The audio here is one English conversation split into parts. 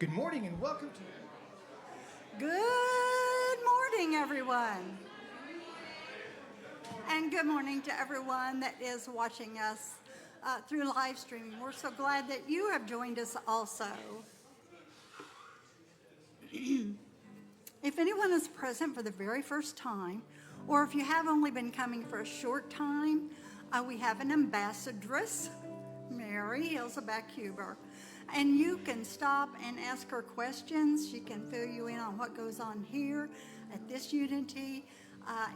Good morning and welcome to... Good morning, everyone. And good morning to everyone that is watching us through live streaming. We're so glad that you have joined us also. If anyone is present for the very first time, or if you have only been coming for a short time, we have an ambassadress, Mary Elizabeth Huber. And you can stop and ask her questions. She can fill you in on what goes on here at this Unity,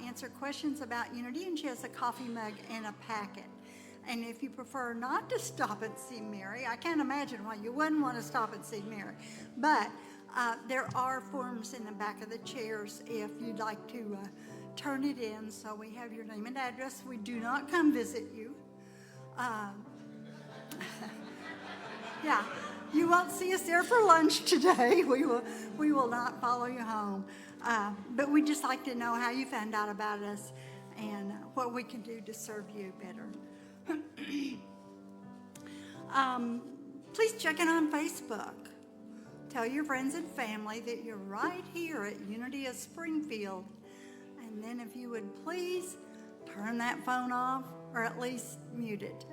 answer questions about Unity, and she has a coffee mug and a packet. And if you prefer not to stop and see Mary, I can't imagine why you wouldn't want to stop and see Mary. But there are forms in the back of the chairs if you'd like to turn it in. So we have your name and address. We do not come visit you. Yeah, you won't see us there for lunch today. We will not follow you home. But we'd just like to know how you found out about us and what we can do to serve you better. Please check in on Facebook. Tell your friends and family that you're right here at Unity of Springfield. And then if you would please turn that phone off or at least mute it.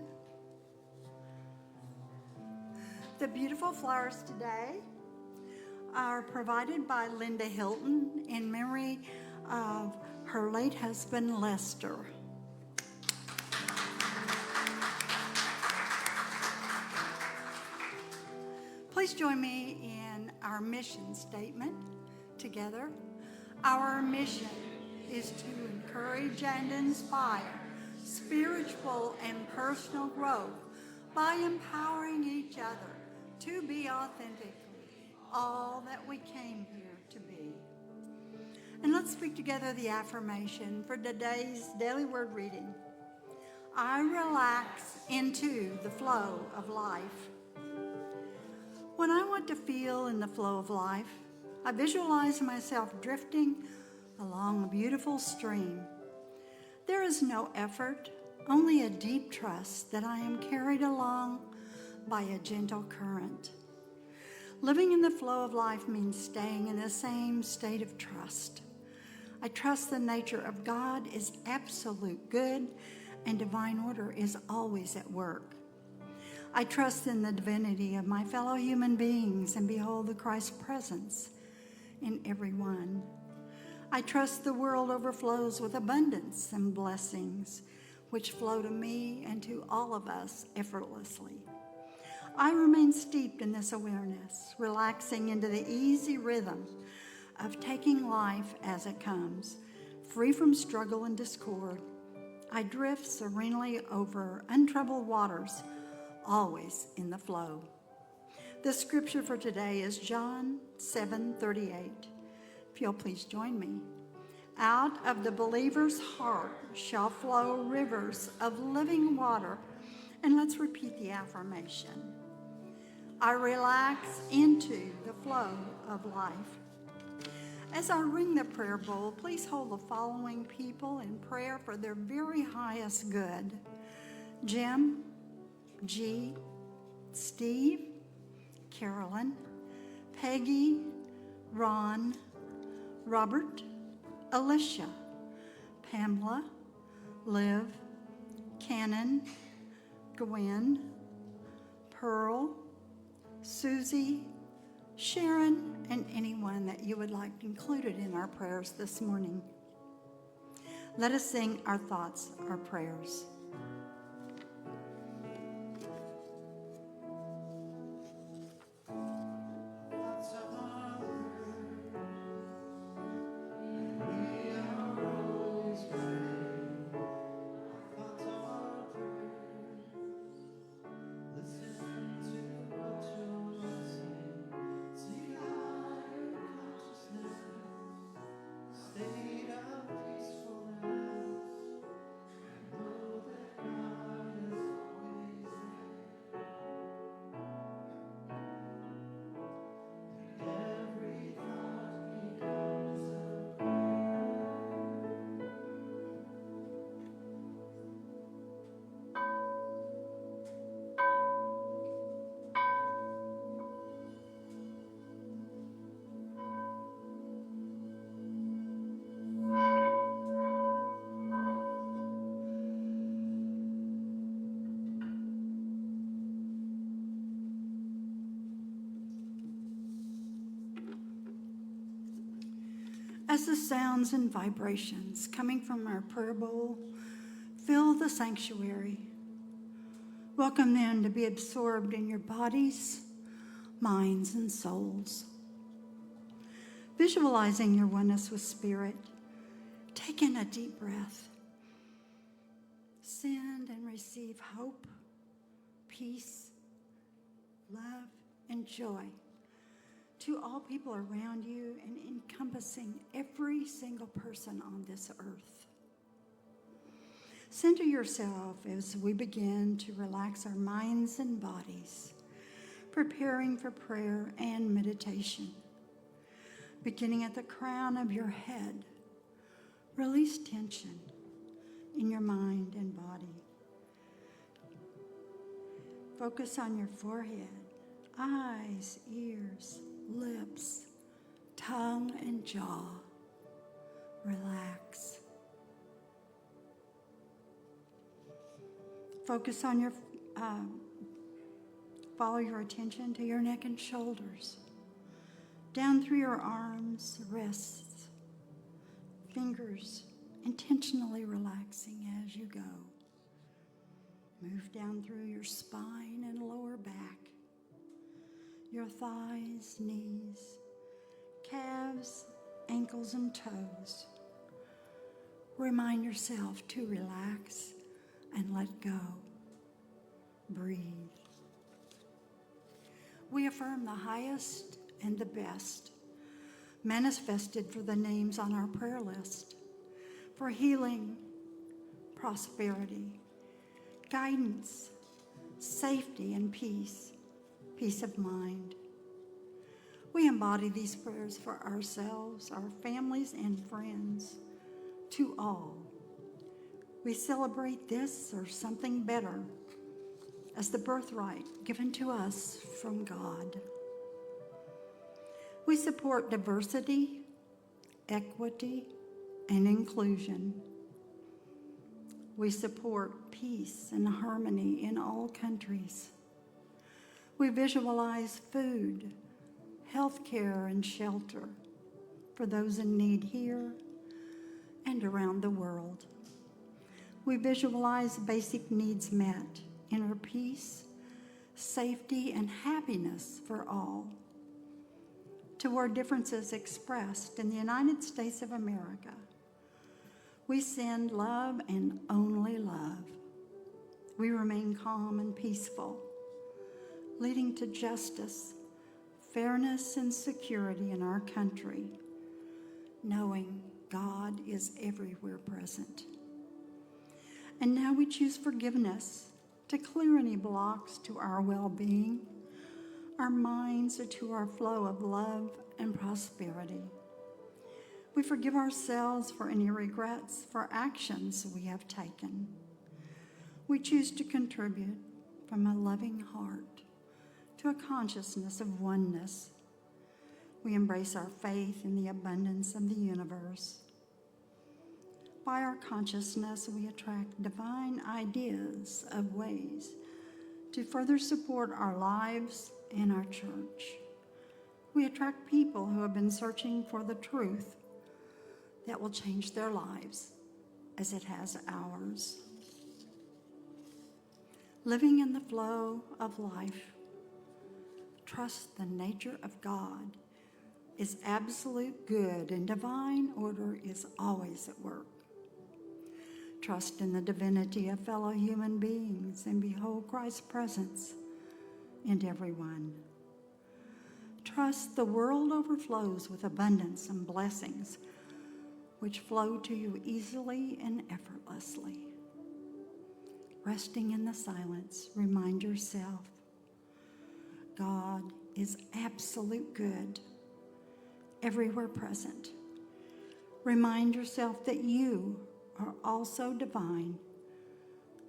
The beautiful flowers today are provided by Linda Hilton in memory of her late husband, Lester. Please join me in our mission statement together. Our mission is to encourage and inspire spiritual and personal growth by empowering each other to be authentically all that we came here to be. And let's speak together the affirmation for today's daily word reading. I relax into the flow of life. When I want to feel in the flow of life, I visualize myself drifting along a beautiful stream. There is no effort, only a deep trust that I am carried along by a gentle current. Living in the flow of life means staying in the same state of trust. I trust the nature of God is absolute good and divine order is always at work. I trust in the divinity of my fellow human beings and behold the Christ presence in everyone. I trust the world overflows with abundance and blessings which flow to me and to all of us effortlessly. I remain steeped in this awareness, relaxing into the easy rhythm of taking life as it comes, free from struggle and discord. I drift serenely over untroubled waters, always in the flow. The scripture for today is John 7:38. If you'll please join me. Out of the believer's heart shall flow rivers of living water. And let's repeat the affirmation. I relax into the flow of life. As I ring the prayer bowl, please hold the following people in prayer for their very highest good. Jim, G, Steve, Carolyn, Peggy, Ron, Robert, Alicia, Pamela, Liv, Cannon, Gwen, Pearl, Susie, Sharon, and anyone that you would like included in our prayers this morning. Let us sing our thoughts, our prayers. As the sounds and vibrations coming from our prayer bowl fill the sanctuary, welcome them to be absorbed in your bodies, minds, and souls. Visualizing your oneness with Spirit, take in a deep breath. Send and receive hope, peace, love, and joy to all people around you and encompassing every single person on this earth. Center yourself as we begin to relax our minds and bodies, preparing for prayer and meditation. Beginning at the crown of your head, release tension in your mind and body. Focus on your forehead, eyes, ears, lips, tongue, and jaw. Relax. Focus on your, follow your attention to your neck and shoulders, down through your arms, wrists, fingers, intentionally relaxing as you go. Move down through your spine and lower back, your thighs, knees, calves, ankles, and toes. Remind yourself to relax and let go. Breathe. We affirm the highest and the best, manifested for the names on our prayer list, for healing, prosperity, guidance, safety, and peace of mind. We embody these prayers for ourselves, our families, and friends, to all. We celebrate this or something better as the birthright given to us from God. We support diversity, equity, and inclusion. We support peace and harmony in all countries. We visualize food, health care, and shelter for those in need here and around the world. We visualize basic needs met, inner peace, safety, and happiness for all. Toward differences expressed in the United States of America, we send love and only love. We remain calm and peaceful, leading to justice, fairness, and security in our country, knowing God is everywhere present. And now we choose forgiveness to clear any blocks to our well-being, our minds, or to our flow of love and prosperity. We forgive ourselves for any regrets for actions we have taken. We choose to contribute from a loving heart to a consciousness of oneness. We embrace our faith in the abundance of the universe. By our consciousness, we attract divine ideas of ways to further support our lives and our church. We attract people who have been searching for the truth that will change their lives as it has ours. Living in the flow of life, trust the nature of God is absolute good and divine order is always at work. Trust in the divinity of fellow human beings and behold Christ's presence in everyone. Trust the world overflows with abundance and blessings which flow to you easily and effortlessly. Resting in the silence, remind yourself, God is absolute good, everywhere present. Remind yourself that you are also divine,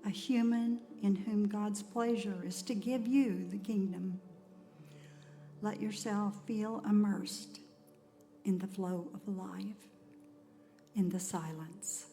a human in whom God's pleasure is to give you the kingdom. Let yourself feel immersed in the flow of life, in the silence.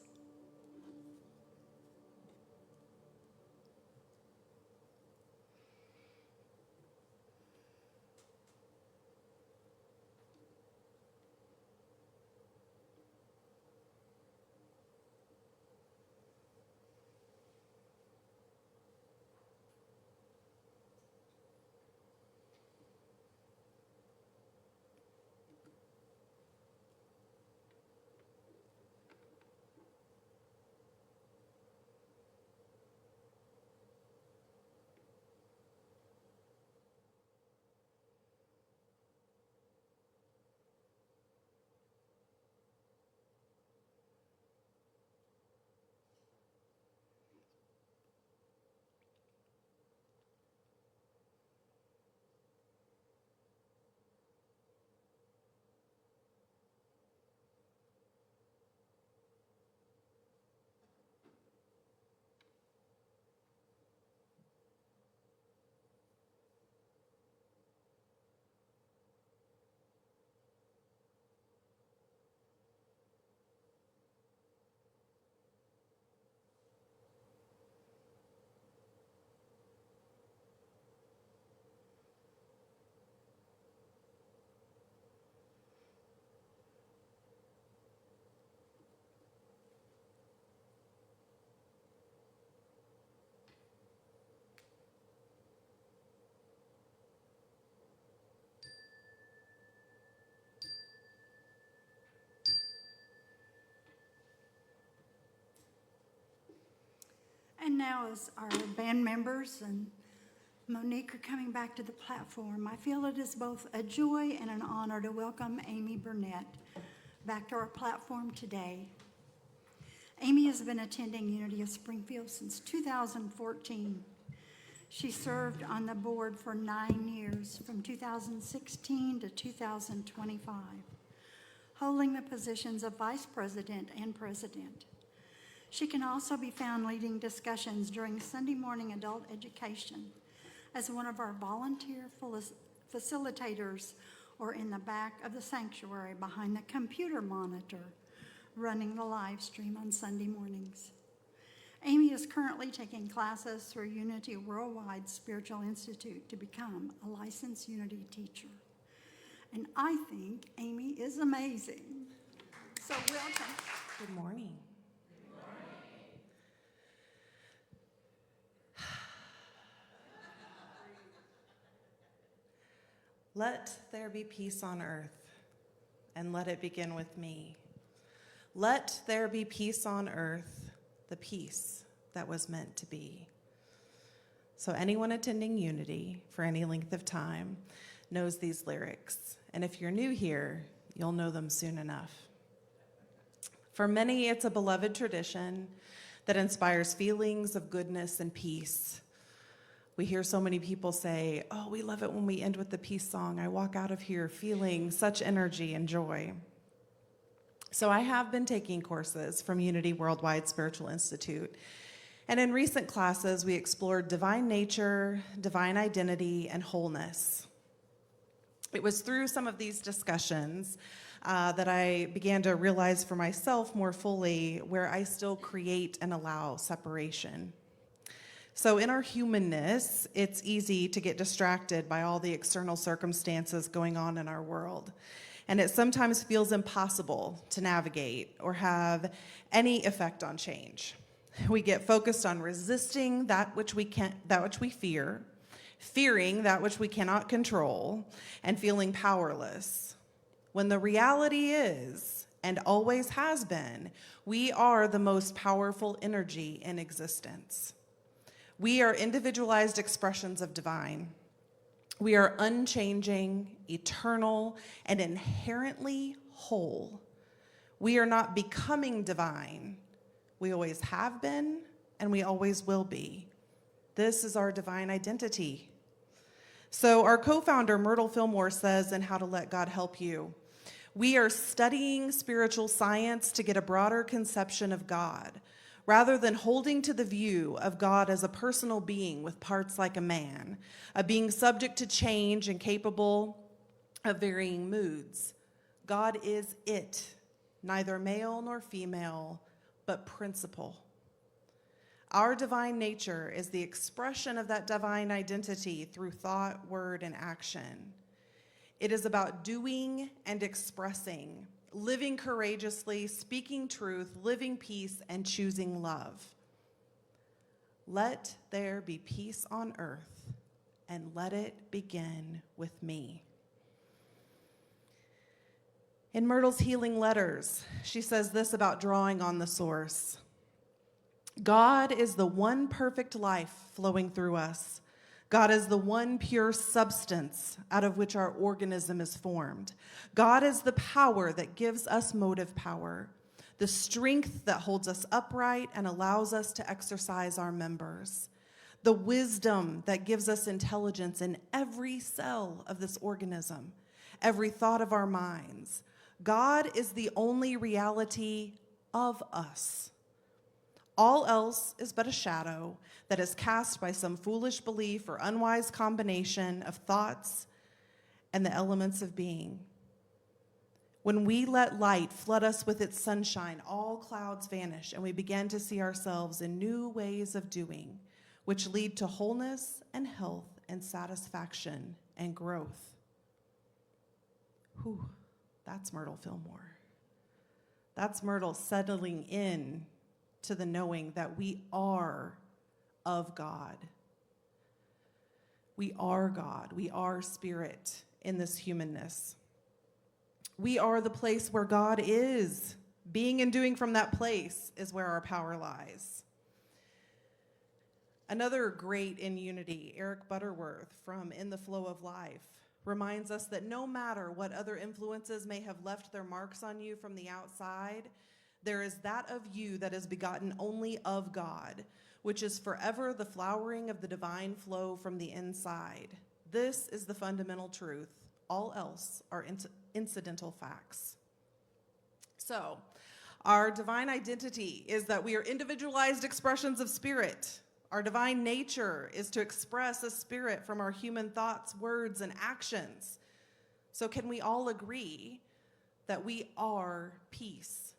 And now as our band members and Monique are coming back to the platform, I feel it is both a joy and an honor to welcome Amy Burnett back to our platform today. Amy has been attending Unity of Springfield since 2014. She served on the board for 9 years, from 2016 to 2025, holding the positions of vice president and president. She can also be found leading discussions during Sunday morning adult education as one of our volunteer facilitators, or in the back of the sanctuary behind the computer monitor, running the live stream on Sunday mornings. Amy is currently taking classes through Unity Worldwide Spiritual Institute to become a licensed Unity teacher. And I think Amy is amazing. So welcome. Good morning. Let there be peace on earth, and let it begin with me. Let there be peace on earth, the peace that was meant to be. So anyone attending Unity for any length of time knows these lyrics. And if you're new here, you'll know them soon enough. For many, it's a beloved tradition that inspires feelings of goodness and peace. We hear so many people say, "Oh, we love it when we end with the peace song. I walk out of here feeling such energy and joy." So I have been taking courses from Unity Worldwide Spiritual Institute. And in recent classes, we explored divine nature, divine identity, and wholeness. It was through some of these discussions that I began to realize for myself more fully where I still create and allow separation. So in our humanness, it's easy to get distracted by all the external circumstances going on in our world. And it sometimes feels impossible to navigate or have any effect on change. We get focused on resisting that which we fear, fearing that which we cannot control, and feeling powerless. When the reality is, and always has been, we are the most powerful energy in existence. We are individualized expressions of divine. We are unchanging, eternal, and inherently whole. We are not becoming divine. We always have been, and we always will be. This is our divine identity. So our co-founder, Myrtle Fillmore, says in How to Let God Help You, we are studying spiritual science to get a broader conception of God, rather than holding to the view of God as a personal being with parts like a man, a being subject to change and capable of varying moods. God is it, neither male nor female, but principle. Our divine nature is the expression of that divine identity through thought, word, and action. It is about doing and expressing, living courageously, speaking truth, living peace, and choosing love. Let there be peace on earth, and let it begin with me. In Myrtle's healing letters, she says this about drawing on the source. God is the one perfect life flowing through us. God is the one pure substance out of which our organism is formed. God is the power that gives us motive power, the strength that holds us upright and allows us to exercise our members, the wisdom that gives us intelligence in every cell of this organism, every thought of our minds. God is the only reality of us. All else is but a shadow that is cast by some foolish belief or unwise combination of thoughts and the elements of being. When we let light flood us with its sunshine, all clouds vanish, and we begin to see ourselves in new ways of doing, which lead to wholeness and health and satisfaction and growth. Whew, that's Myrtle Fillmore. That's Myrtle settling in to the knowing that we are of God. We are God. We are spirit in this humanness. We are the place where God is. Being and doing from that place is where our power lies. Another great in Unity, Eric Butterworth from In the Flow of Life, reminds us that no matter what other influences may have left their marks on you from the outside, there is that of you that is begotten only of God, which is forever the flowering of the divine flow from the inside. This is the fundamental truth. All else are incidental facts. So, our divine identity is that we are individualized expressions of spirit. Our divine nature is to express a spirit from our human thoughts, words, and actions. So can we all agree that we are peace?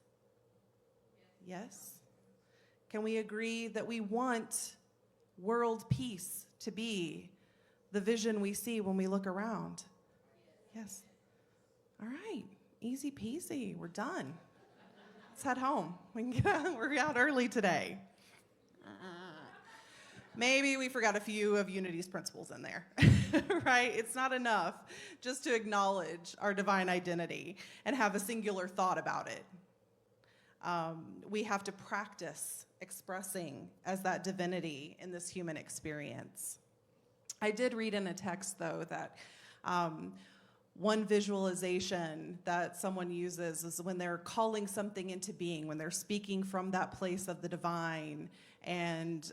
Yes? Can we agree that we want world peace to be the vision we see when we look around? Yes. All right. Easy peasy. We're done. Let's head home. We're out early today. Maybe we forgot a few of Unity's principles in there, right? It's not enough just to acknowledge our divine identity and have a singular thought about it. We have to practice expressing as that divinity in this human experience. I did read in a text, though, that one visualization that someone uses is when they're calling something into being, when they're speaking from that place of the divine and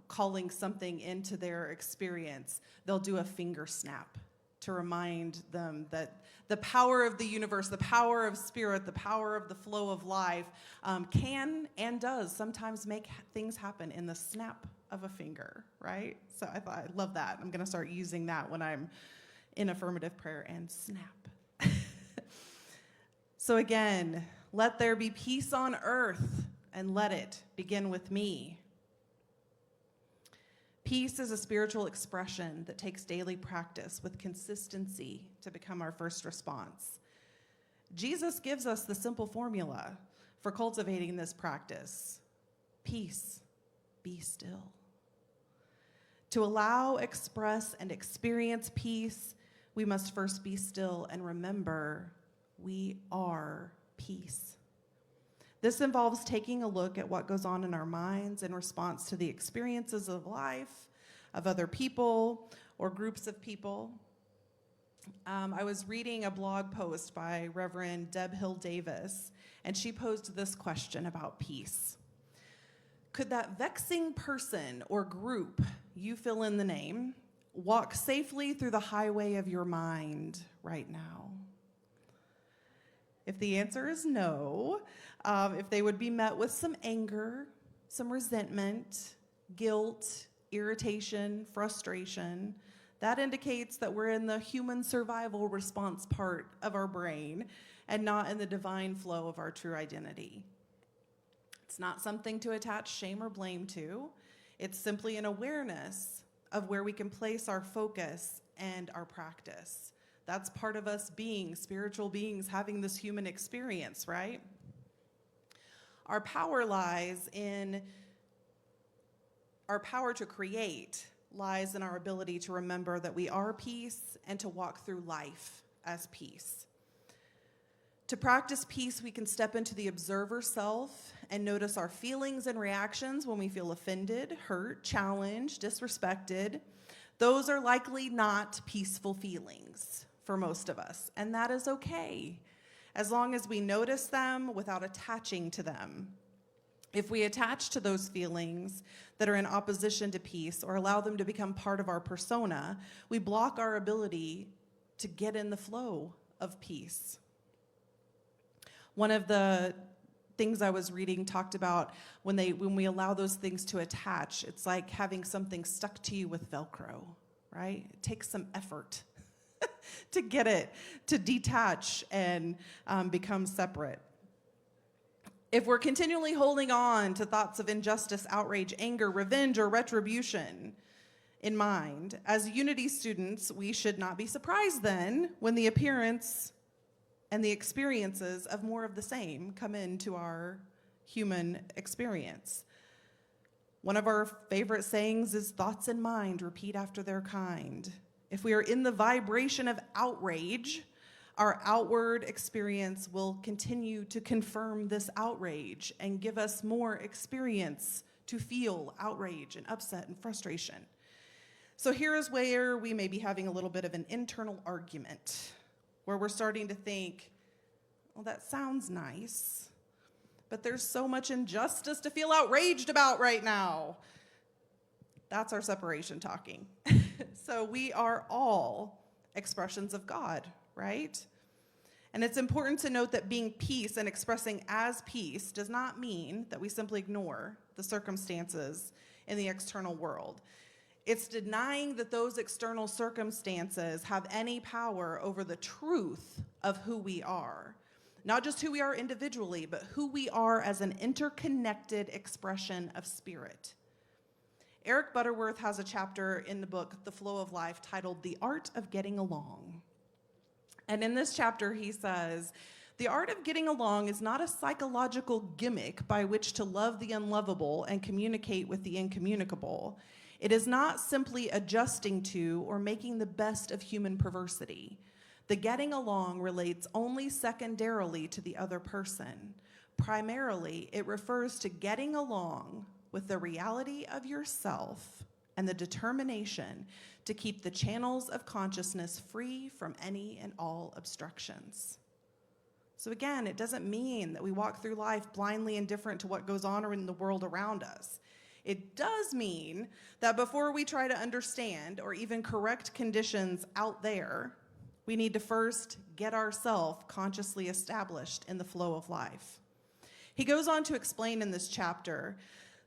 calling something into their experience, they'll do a finger snap to remind them that the power of the universe, the power of spirit, the power of the flow of life can and does sometimes make things happen in the snap of a finger, right? So I thought, I love that. I'm going to start using that when I'm in affirmative prayer and snap. So again, let there be peace on earth, and let it begin with me. Peace is a spiritual expression that takes daily practice with consistency to become our first response. Jesus gives us the simple formula for cultivating this practice. Peace, be still. To allow, express, and experience peace, we must first be still and remember we are peace. This involves taking a look at what goes on in our minds in response to the experiences of life, of other people, or groups of people. I was reading a blog post by Reverend Deb Hill Davis, and she posed this question about peace. Could that vexing person or group, you fill in the name, walk safely through the highway of your mind right now? If the answer is no, if they would be met with some anger, some resentment, guilt, irritation, frustration, that indicates that we're in the human survival response part of our brain and not in the divine flow of our true identity. It's not something to attach shame or blame to. It's simply an awareness of where we can place our focus and our practice. That's part of us being spiritual beings, having this human experience, right? Our power to create lies in our ability to remember that we are peace and to walk through life as peace. To practice peace, we can step into the observer self and notice our feelings and reactions when we feel offended, hurt, challenged, disrespected. Those are likely not peaceful feelings for most of us, and that is okay, as long as we notice them without attaching to them. If we attach to those feelings that are in opposition to peace or allow them to become part of our persona, we block our ability to get in the flow of peace. One of the things I was reading talked about when we allow those things to attach, it's like having something stuck to you with Velcro, right? It takes some effort to get it to detach and become separate. If we're continually holding on to thoughts of injustice, outrage, anger, revenge, or retribution in mind, as Unity students, we should not be surprised then when the appearance and the experiences of more of the same come into our human experience. One of our favorite sayings is, thoughts in mind repeat after their kind. If we are in the vibration of outrage, our outward experience will continue to confirm this outrage and give us more experience to feel outrage and upset and frustration. So here is where we may be having a little bit of an internal argument, where we're starting to think, well, that sounds nice, but there's so much injustice to feel outraged about right now. That's our separation talking. So we are all expressions of God, right? And it's important to note that being peace and expressing as peace does not mean that we simply ignore the circumstances in the external world. It's denying that those external circumstances have any power over the truth of who we are. Not just who we are individually, but who we are as an interconnected expression of spirit. Eric Butterworth has a chapter in the book, The Flow of Life, titled The Art of Getting Along. And in this chapter, he says, the art of getting along is not a psychological gimmick by which to love the unlovable and communicate with the incommunicable. It is not simply adjusting to or making the best of human perversity. The getting along relates only secondarily to the other person. Primarily, it refers to getting along with the reality of yourself and the determination to keep the channels of consciousness free from any and all obstructions. So again, it doesn't mean that we walk through life blindly indifferent to what goes on in the world around us. It does mean that before we try to understand or even correct conditions out there, we need to first get ourselves consciously established in the flow of life. He goes on to explain in this chapter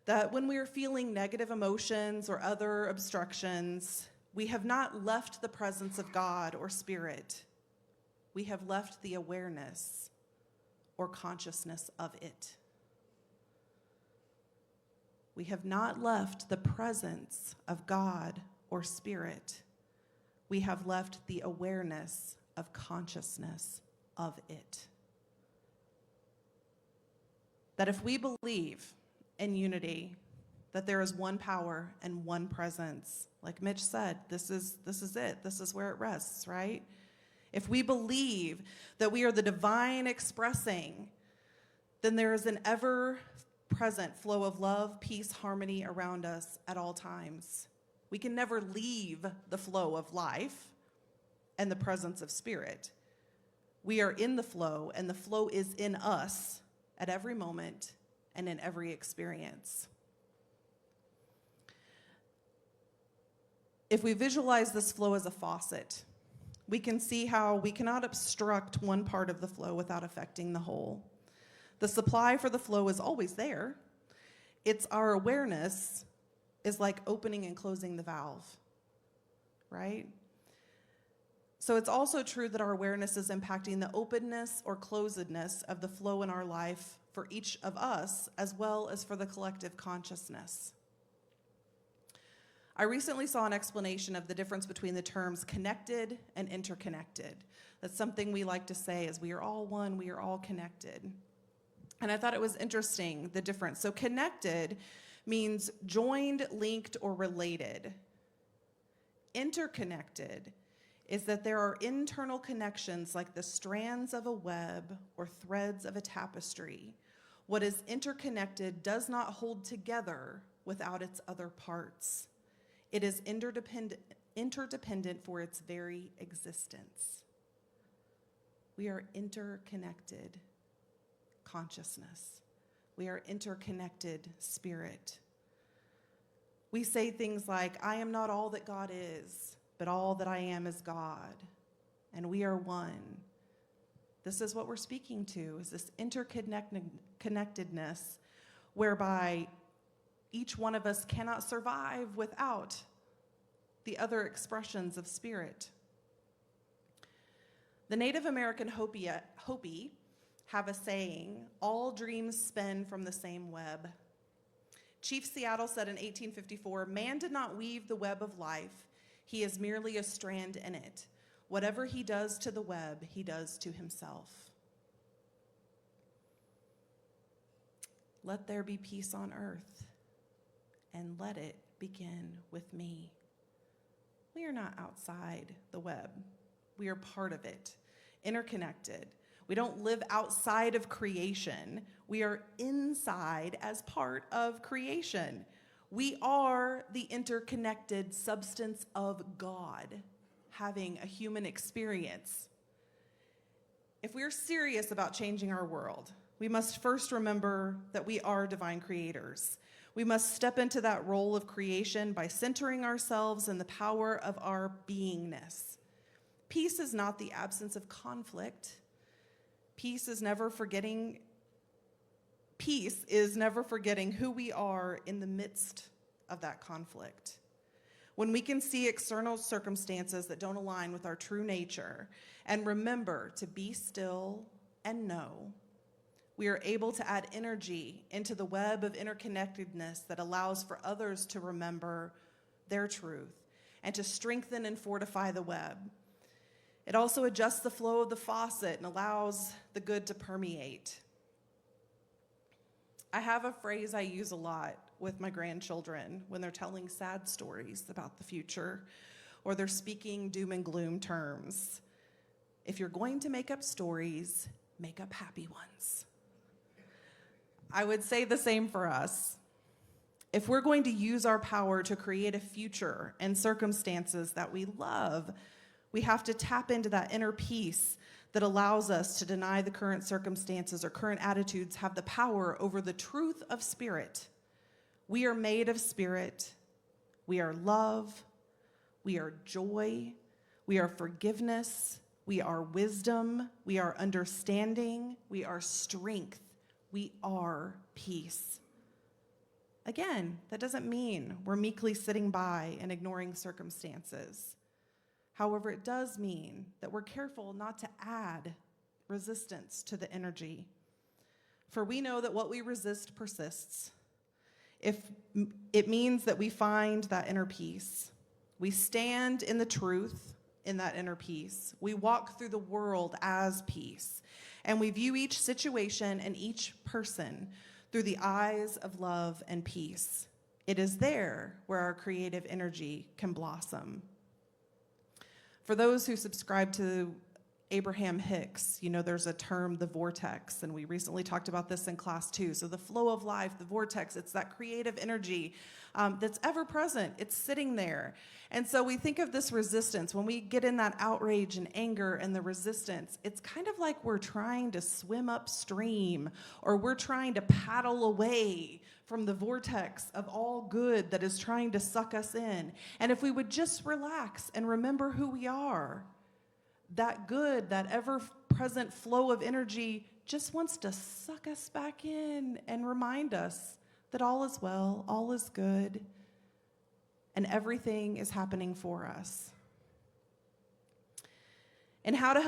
that when we are feeling negative emotions or other obstructions, we have not left the presence of God or Spirit. We have left the awareness or consciousness of it. We have not left the presence of God or Spirit. We have left the awareness of consciousness of it. That if we believe in unity, that there is one power and one presence, like Mitch said, this is it. This is where it rests, right? If we believe that we are the divine expressing, then there is an ever-present flow of love, peace, harmony around us at all times. We can never leave the flow of life and the presence of spirit. We are in the flow, and the flow is in us at every moment and in every experience. If we visualize this flow as a faucet, we can see how we cannot obstruct one part of the flow without affecting the whole. The supply for the flow is always there. It's our awareness is like opening and closing the valve, right? So it's also true that our awareness is impacting the openness or closedness of the flow in our life for each of us, as well as for the collective consciousness. I recently saw an explanation of the difference between the terms connected and interconnected. That's something we like to say is we are all one, we are all connected. And I thought it was interesting, the difference. So connected means joined, linked, or related. Interconnected is that there are internal connections like the strands of a web or threads of a tapestry. What is interconnected does not hold together without its other parts. It is interdependent for its very existence. We are interconnected consciousness. We are interconnected spirit. We say things like, I am not all that God is, but all that I am is God, and we are one. This is what we're speaking to, is this interconnectedness whereby each one of us cannot survive without the other expressions of spirit. The Native American Hopi have a saying, all dreams spin from the same web. Chief Seattle said in 1854, man did not weave the web of life, he is merely a strand in it. Whatever he does to the web, he does to himself. Let there be peace on earth, and let it begin with me. We are not outside the web. We are part of it, interconnected. We don't live outside of creation. We are inside as part of creation. We are the interconnected substance of God having a human experience. If we're serious about changing our world, we must first remember that we are divine creators. We must step into that role of creation by centering ourselves in the power of our beingness. Peace is not the absence of conflict. Peace is never forgetting who we are in the midst of that conflict. When we can see external circumstances that don't align with our true nature and remember to be still and know, we are able to add energy into the web of interconnectedness that allows for others to remember their truth and to strengthen and fortify the web. It also adjusts the flow of the faucet and allows the good to permeate. I have a phrase I use a lot with my grandchildren when they're telling sad stories about the future or they're speaking doom and gloom terms. If you're going to make up stories, make up happy ones. I would say the same for us. If we're going to use our power to create a future and circumstances that we love, we have to tap into that inner peace that allows us to deny the current circumstances or current attitudes have the power over the truth of spirit. We are made of spirit. We are love. We are joy. We are forgiveness. We are wisdom. We are understanding. We are strength. We are peace. Again, that doesn't mean we're meekly sitting by and ignoring circumstances. However, it does mean that we're careful not to add resistance to the energy. For we know that what we resist persists. If it means that we find that inner peace, we stand in the truth in that inner peace. We walk through the world as peace, and we view each situation and each person through the eyes of love and peace. It is there where our creative energy can blossom. For those who subscribe to Abraham Hicks, you know there's a term, the vortex, and we recently talked about this in class too. So the flow of life, the vortex, it's that creative energy that's ever present. It's sitting there. And so we think of this resistance. When we get in that outrage and anger and the resistance, it's kind of like we're trying to swim upstream or we're trying to paddle away from the vortex of all good that is trying to suck us in. And if we would just relax and remember who we are, that good, that ever-present flow of energy just wants to suck us back in and remind us that all is well, all is good, and everything is happening for us. And how to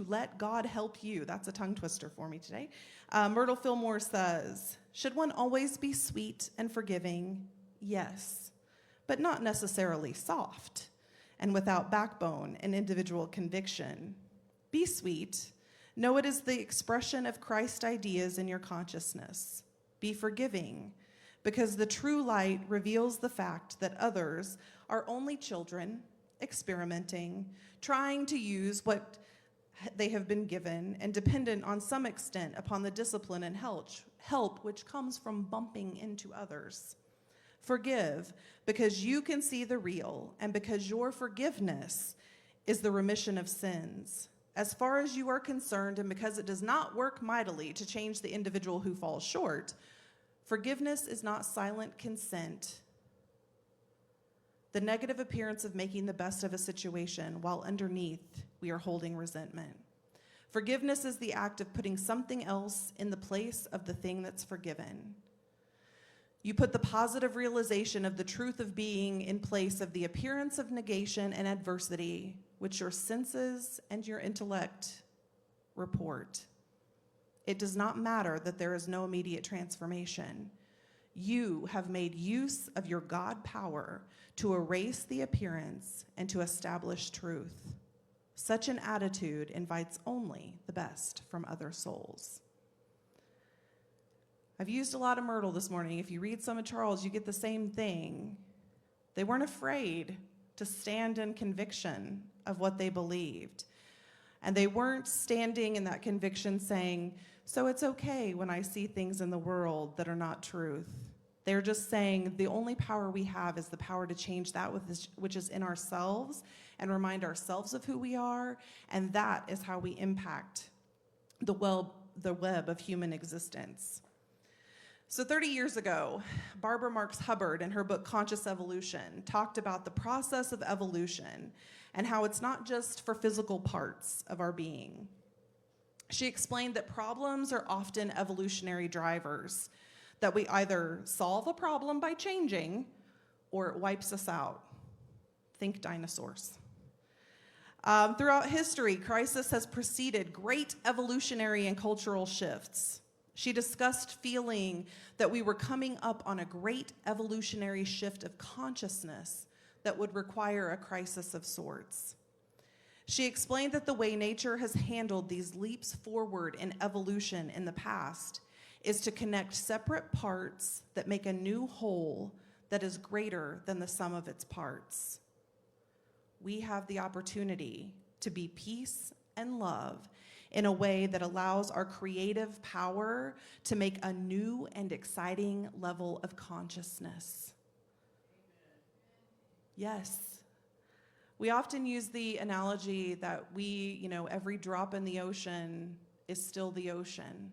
let God help you. That's a tongue twister for me today. Myrtle Fillmore says, should one always be sweet and forgiving? Yes, but not necessarily soft and without backbone and individual conviction. Be sweet. Know it is the expression of Christ ideas in your consciousness. Be forgiving, because the true light reveals the fact that others are only children, experimenting, trying to use what they have been given, and dependent on some extent upon the discipline and help which comes from bumping into others. Forgive, because you can see the real, and because your forgiveness is the remission of sins. As far as you are concerned, and because it does not work mightily to change the individual who falls short, forgiveness is not silent consent, the negative appearance of making the best of a situation while underneath we are holding resentment. Forgiveness is the act of putting something else in the place of the thing that's forgiven. You put the positive realization of the truth of being in place of the appearance of negation and adversity, which your senses and your intellect report. It does not matter that there is no immediate transformation. You have made use of your God power to erase the appearance and to establish truth. Such an attitude invites only the best from other souls. I've used a lot of Myrtle this morning. If you read some of Charles, you get the same thing. They weren't afraid to stand in conviction of what they believed. And they weren't standing in that conviction saying, so it's okay when I see things in the world that are not truth. They're just saying the only power we have is the power to change that which is in ourselves and remind ourselves of who we are, and that is how we impact the web of human existence. So 30 years ago, Barbara Marx Hubbard, in her book Conscious Evolution, talked about the process of evolution and how it's not just for physical parts of our being. She explained that problems are often evolutionary drivers, that we either solve a problem by changing or it wipes us out. Think dinosaurs. Throughout history, crisis has preceded great evolutionary and cultural shifts. She discussed feeling that we were coming up on a great evolutionary shift of consciousness that would require a crisis of sorts. She explained that the way nature has handled these leaps forward in evolution in the past is to connect separate parts that make a new whole that is greater than the sum of its parts. We have the opportunity to be peace and love in a way that allows our creative power to make a new and exciting level of consciousness. Yes. We often use the analogy that every drop in the ocean is still the ocean.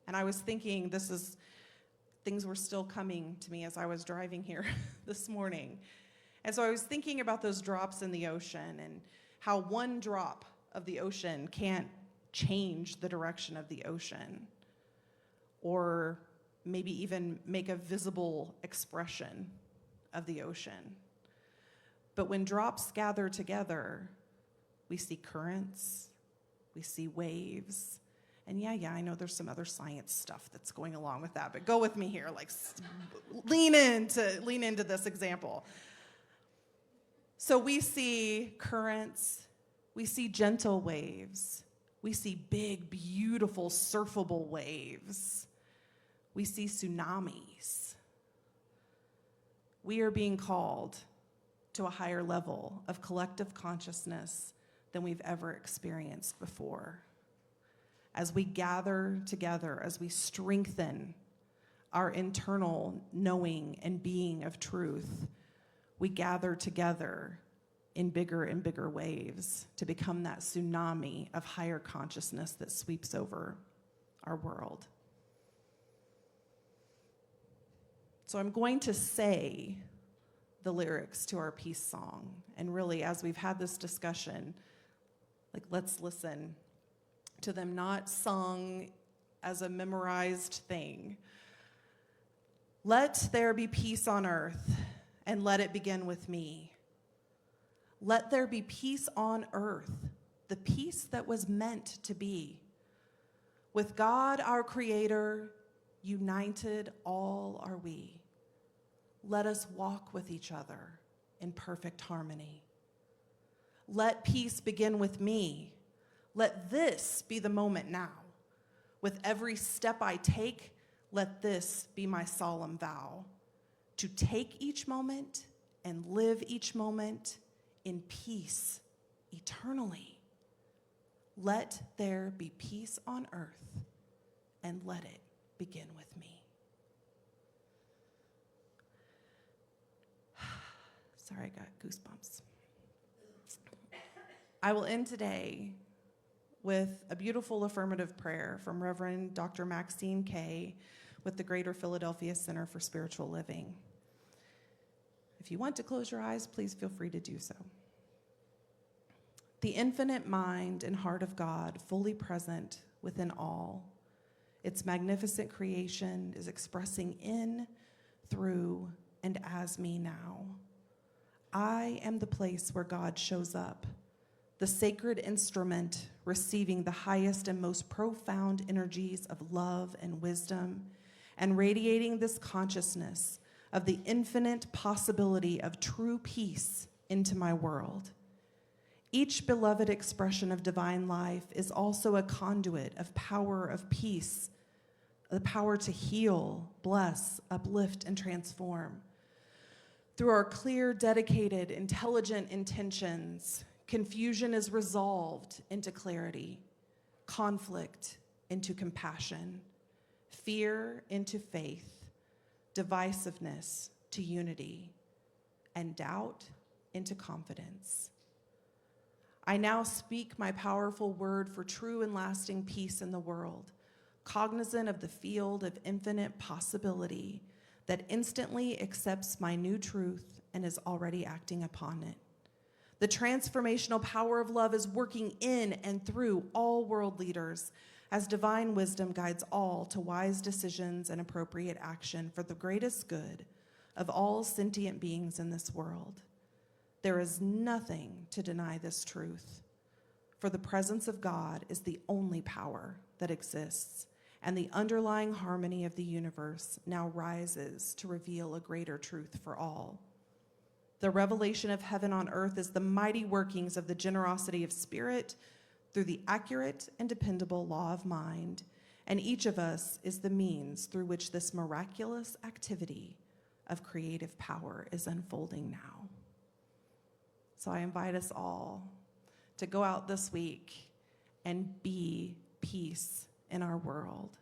And I was thinking things were still coming to me as I was driving here this morning. And so I was thinking about those drops in the ocean and how one drop of the ocean can't change the direction of the ocean or maybe even make a visible expression of the ocean. But when drops gather together, we see currents, we see waves, and yeah, I know there's some other science stuff that's going along with that, but go with me here, lean into this example. So we see currents, we see gentle waves, we see big, beautiful, surfable waves, we see tsunamis. We are being called to a higher level of collective consciousness than we've ever experienced before. As we gather together, as we strengthen our internal knowing and being of truth, we gather together in bigger and bigger waves to become that tsunami of higher consciousness that sweeps over our world. So I'm going to say the lyrics to our peace song. And really, as we've had this discussion, let's listen to them not sung as a memorized thing. Let there be peace on earth, and let it begin with me. Let there be peace on earth, the peace that was meant to be. With God, our Creator, united all are we. Let us walk with each other in perfect harmony. Let peace begin with me. Let this be the moment now. With every step I take, let this be my solemn vow, to take each moment and live each moment in peace eternally. Let there be peace on earth, and let it begin with me. Sorry, I got goosebumps. I will end today with a beautiful affirmative prayer from Reverend Dr. Maxine Kay with the Greater Philadelphia Center for Spiritual Living. If you want to close your eyes, please feel free to do so. The infinite mind and heart of God, fully present within all, its magnificent creation is expressing in, through, and as me now. I am the place where God shows up, the sacred instrument receiving the highest and most profound energies of love and wisdom, and radiating this consciousness of the infinite possibility of true peace into my world. Each beloved expression of divine life is also a conduit of power of peace, the power to heal, bless, uplift, and transform. Through our clear, dedicated, intelligent intentions, Confusion is resolved into clarity, conflict into compassion, fear into faith, divisiveness to unity, and doubt into confidence. I now speak my powerful word for true and lasting peace in the world, cognizant of the field of infinite possibility that instantly accepts my new truth and is already acting upon it. The transformational power of love is working in and through all world leaders as divine wisdom guides all to wise decisions and appropriate action for the greatest good of all sentient beings in this world. There is nothing to deny this truth, for the presence of God is the only power that exists, and the underlying harmony of the universe now rises to reveal a greater truth for all. The revelation of heaven on earth is the mighty workings of the generosity of spirit through the accurate and dependable law of mind, and each of us is the means through which this miraculous activity of creative power is unfolding now. So I invite us all to go out this week and be peace in our world,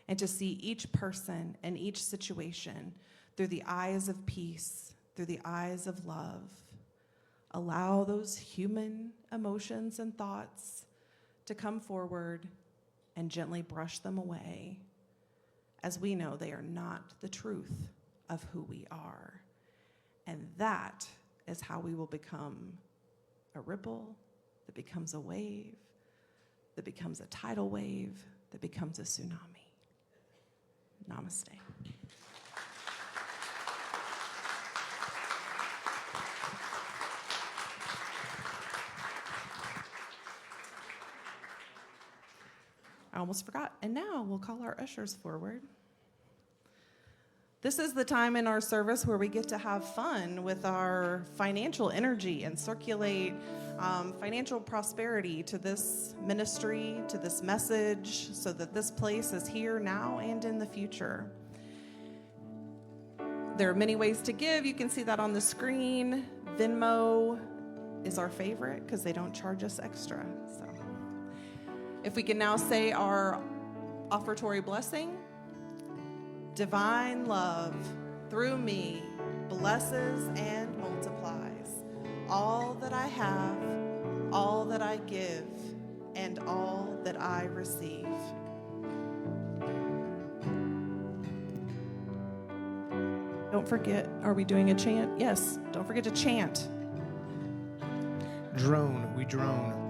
and to see each person and each situation through the eyes of peace, through the eyes of love. Allow those human emotions and thoughts to come forward and gently brush them away, as we know they are not the truth of who we are. And that is how we will become a ripple that becomes a wave, that becomes a tidal wave, that becomes a tsunami. Namaste. I almost forgot. And now we'll call our ushers forward. This is the time in our service where we get to have fun with our financial energy and circulate financial prosperity to this ministry, to this message, so that this place is here now and in the future. There are many ways to give. You can see that on the screen. Venmo is our favorite because they don't charge us extra. So, if we can now say our offertory blessing. Divine love through me blesses and multiplies all that I have, all that I give, and all that I receive. Don't forget, are we doing a chant? Yes, don't forget to chant. Drone, we drone.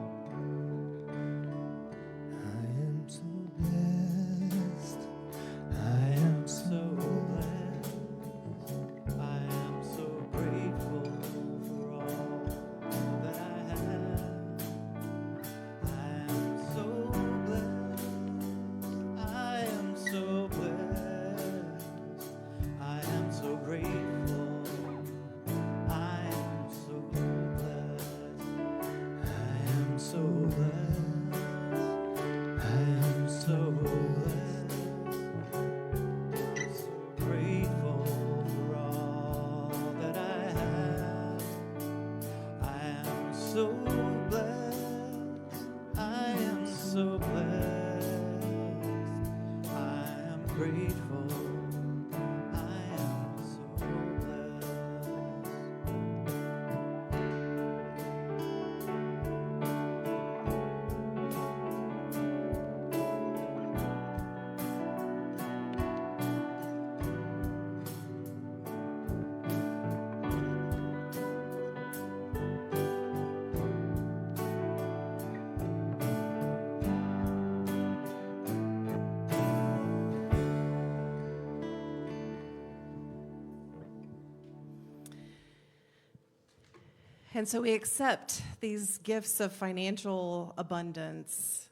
And so we accept these gifts of financial abundance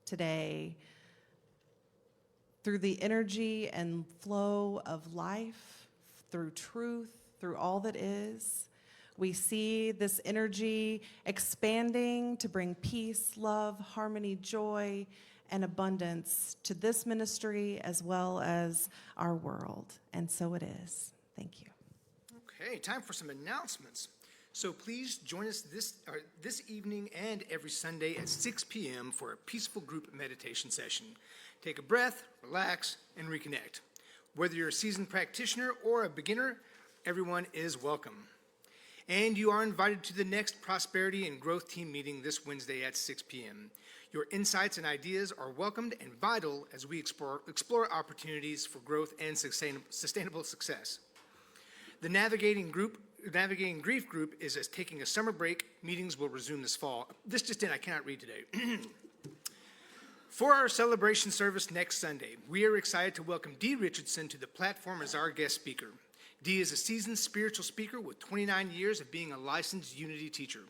today through the energy and flow of life, through truth, through all that is. We see this energy expanding to bring peace, love, harmony, joy, and abundance to this ministry as well as our world. And so it is. Thank you. Okay, time for some announcements. So please join us this evening and every Sunday at 6 p.m. for a peaceful group meditation session. Take a breath, relax, and reconnect. Whether you're a seasoned practitioner or a beginner, everyone is welcome. And you are invited to the next Prosperity and Growth Team meeting this Wednesday at 6 p.m. Your insights and ideas are welcomed and vital as we explore opportunities for growth and sustainable success. The Navigating Grief group is taking a summer break. Meetings will resume this fall. This just in, I cannot read today. For our celebration service next Sunday, we are excited to welcome Dee Richardson to the platform as our guest speaker. Dee is a seasoned spiritual speaker with 29 years of being a licensed Unity teacher.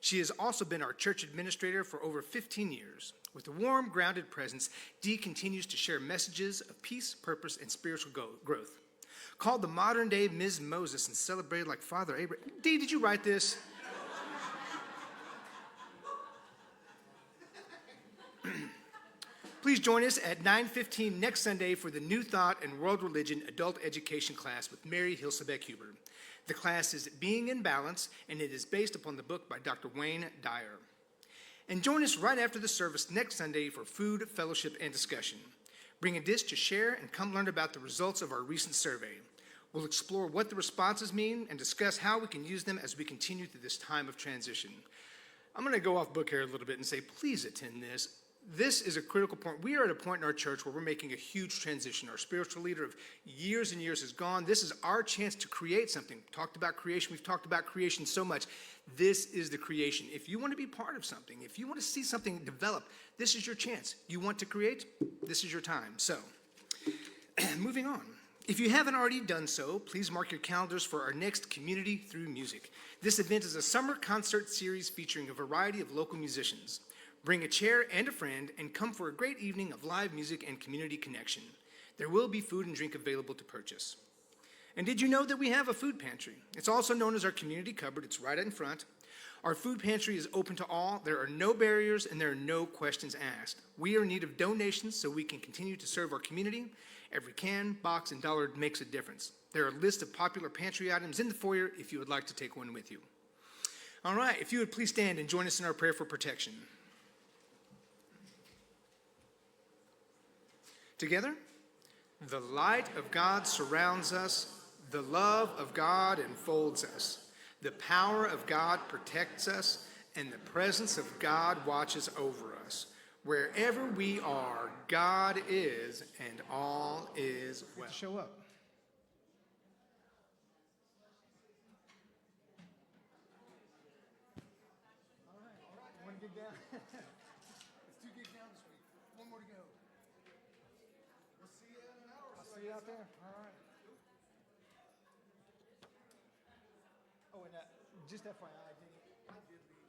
She has also been our church administrator for over 15 years. With a warm, grounded presence, Dee continues to share messages of peace, purpose, and spiritual growth. Called the modern-day Ms. Moses and celebrated like Father Abraham. Dee, did you write this? Please join us at 9:15 next Sunday for the New Thought and World Religion Adult Education class with Mary Hilsebeck-Huber. The class is Being in Balance, and it is based upon the book by Dr. Wayne Dyer. And join us right after the service next Sunday for food, fellowship, and discussion. Bring a dish to share and come learn about the results of our recent survey. We'll explore what the responses mean and discuss how we can use them as we continue through this time of transition. I'm going to go off book here a little bit and say, please attend this. This is a critical point. We are at a point in our church where we're making a huge transition. Our spiritual leader of years and years is gone. This is our chance to create something. Talked about creation. We've talked about creation so much. This is the creation. If you want to be part of something, if you want to see something develop, this is your chance. You want to create? This is your time. So, moving on. If you haven't already done so, please mark your calendars for our next Community Through Music. This event is a summer concert series featuring a variety of local musicians. Bring a chair and a friend and come for a great evening of live music and community connection. There will be food and drink available to purchase. And did you know that we have a food pantry? It's also known as our community cupboard. It's right in front. Our food pantry is open to all. There are no barriers and there are no questions asked. We are in need of donations so we can continue to serve our community. Every can, box, and dollar makes a difference. There are a list of popular pantry items in the foyer if you would like to take one with you. All right, if you would please stand and join us in our prayer for protection. Together, the light of God surrounds us, the love of God enfolds us, the power of God protects us, and the presence of God watches over us. Wherever we are, God is, and all is well. Show up. All right. One gig down. It's 2 gigs down this week. One more to go. We'll see you in an hour. I'll see you out there. All right. Oh, and just FYI, I did leave.